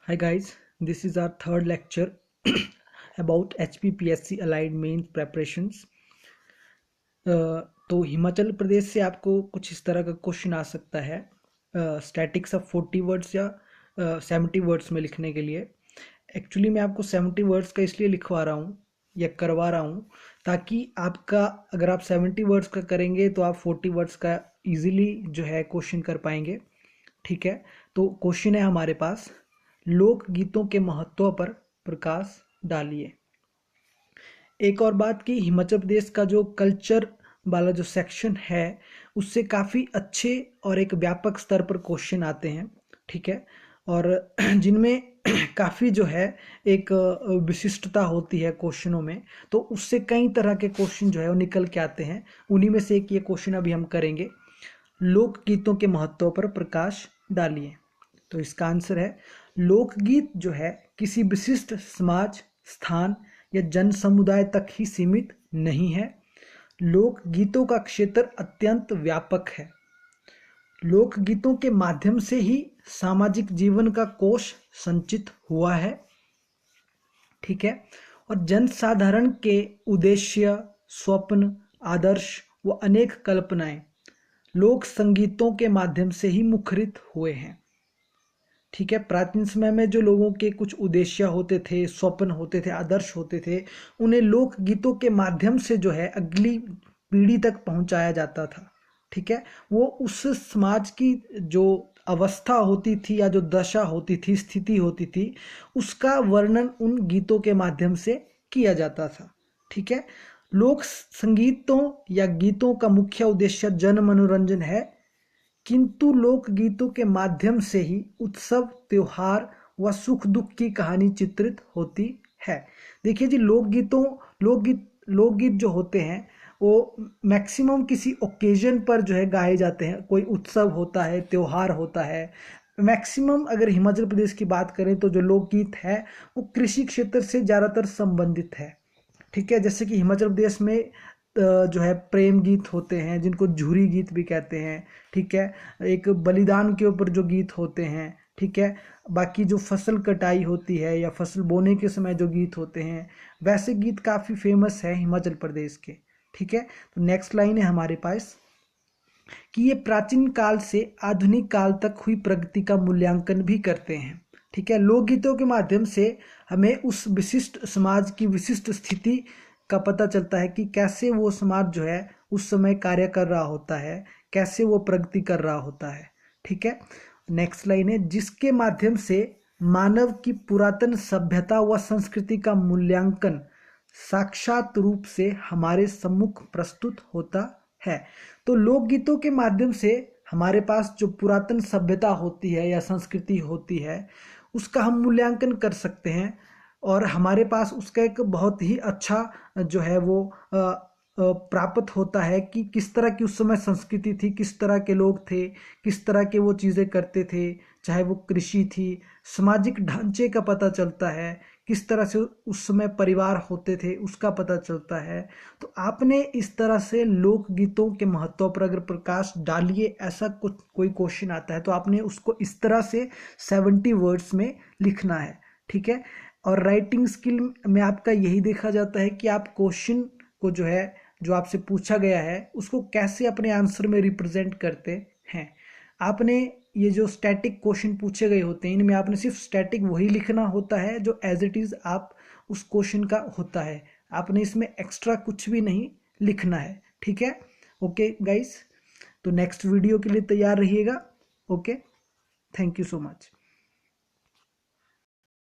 Hi guys, this is our third lecture about HPPSC Allied Mains preparations. तो हिमाचल प्रदेश से आपको कुछ इस तरह का क्वेश्चन आ सकता है स्टैटिक्स ऑफ 40 वर्ड्स या 70 वर्ड्स में लिखने के लिए। एक्चुअली मैं आपको 70 वर्ड्स का इसलिए लिखवा रहा हूँ या करवा रहा हूँ ताकि आपका अगर आप 70 वर्ड्स का करेंगे तो आप 40 वर्ड्स का इजीली जो है क्वेश्चन कर पाएंगे। ठीक है, तो क्वेश्चन है हमारे पास, लोक गीतों के महत्व पर प्रकाश डालिए। एक और बात कि हिमाचल प्रदेश का जो कल्चर वाला जो सेक्शन है उससे काफ़ी अच्छे और एक व्यापक स्तर पर क्वेश्चन आते हैं। ठीक है, और जिनमें काफ़ी जो है एक विशिष्टता होती है क्वेश्चनों में, तो उससे कई तरह के क्वेश्चन जो है वो निकल के आते हैं। उन्हीं में से एक ये क्वेश्चन अभी हम करेंगे, लोकगीतों के महत्व पर प्रकाश डालिए। तो इसका आंसर है, लोकगीत जो है किसी विशिष्ट समाज, स्थान या जन समुदाय तक ही सीमित नहीं है। लोकगीतों का क्षेत्र अत्यंत व्यापक है। लोकगीतों के माध्यम से ही सामाजिक जीवन का कोश संचित हुआ है। ठीक है, और जनसाधारण के उद्देश्य, स्वप्न, आदर्श व अनेक कल्पनाएं लोक संगीतों के माध्यम से ही मुखरित हुए हैं। ठीक है, प्राचीन समय में जो लोगों के कुछ उद्देश्य होते थे, स्वप्न होते थे, आदर्श होते थे, उन्हें लोक गीतों के माध्यम से जो है अगली पीढ़ी तक पहुंचाया जाता था। ठीक है, वो उस समाज की जो अवस्था होती थी या जो दशा होती थी, स्थिति होती थी, उसका वर्णन उन गीतों के माध्यम से किया जाता था। ठीक है, लोक संगीतों या गीतों का मुख्य उद्देश्य जन मनोरंजन है, किंतु लोकगीतों के माध्यम से ही उत्सव, त्योहार व सुख दुख की कहानी चित्रित होती है। देखिए जी, लोकगीत जो होते हैं वो मैक्सिमम किसी ओकेजन पर जो है गाए जाते हैं। कोई उत्सव होता है, त्योहार होता है। मैक्सिमम अगर हिमाचल प्रदेश की बात करें तो जो लोकगीत है वो कृषि क्षेत्र से ज़्यादातर संबंधित है। ठीक है, जैसे कि हिमाचल प्रदेश में जो है प्रेम गीत होते हैं जिनको झूरी गीत भी कहते हैं। ठीक है, एक बलिदान के ऊपर जो गीत होते हैं। ठीक है, बाकी जो फसल कटाई होती है या फसल बोने के समय जो गीत होते हैं, वैसे गीत काफ़ी फेमस है हिमाचल प्रदेश के। ठीक है, तो नेक्स्ट लाइन है हमारे पास कि ये प्राचीन काल से आधुनिक काल तक हुई प्रगति का मूल्यांकन भी करते हैं। ठीक है, लोकगीतों के माध्यम से हमें उस विशिष्ट समाज की विशिष्ट स्थिति का पता चलता है कि कैसे वो समाज जो है उस समय कार्य कर रहा होता है, कैसे वो प्रगति कर रहा होता है। ठीक है, नेक्स्ट लाइन है, जिसके माध्यम से मानव की पुरातन सभ्यता व संस्कृति का मूल्यांकन साक्षात रूप से हमारे सम्मुख प्रस्तुत होता है। तो लोकगीतों के माध्यम से हमारे पास जो पुरातन सभ्यता होती है या संस्कृति होती है उसका हम मूल्यांकन कर सकते हैं, और हमारे पास उसका एक बहुत ही अच्छा जो है वो प्राप्त होता है कि किस तरह की उस समय संस्कृति थी, किस तरह के लोग थे, किस तरह के वो चीज़ें करते थे, चाहे वो कृषि थी, सामाजिक ढांचे का पता चलता है, किस तरह से उस समय परिवार होते थे उसका पता चलता है। तो आपने इस तरह से लोकगीतों के महत्व पर अगर प्रकाश डालिए ऐसा कुछ कोई क्वेश्चन आता है तो आपने उसको इस तरह से 70 वर्ड्स में लिखना है। ठीक है, और राइटिंग स्किल में आपका यही देखा जाता है कि आप क्वेश्चन को जो है जो आपसे पूछा गया है उसको कैसे अपने आंसर में रिप्रेजेंट करते हैं। आपने ये जो स्टैटिक क्वेश्चन पूछे गए होते हैं इनमें आपने सिर्फ स्टैटिक वही लिखना होता है जो एज इट इज़ आप उस क्वेश्चन का होता है। आपने इसमें एक्स्ट्रा कुछ भी नहीं लिखना है। ठीक है, ओके गाइस, तो नेक्स्ट वीडियो के लिए तैयार रहिएगा। Okay, thank you so much.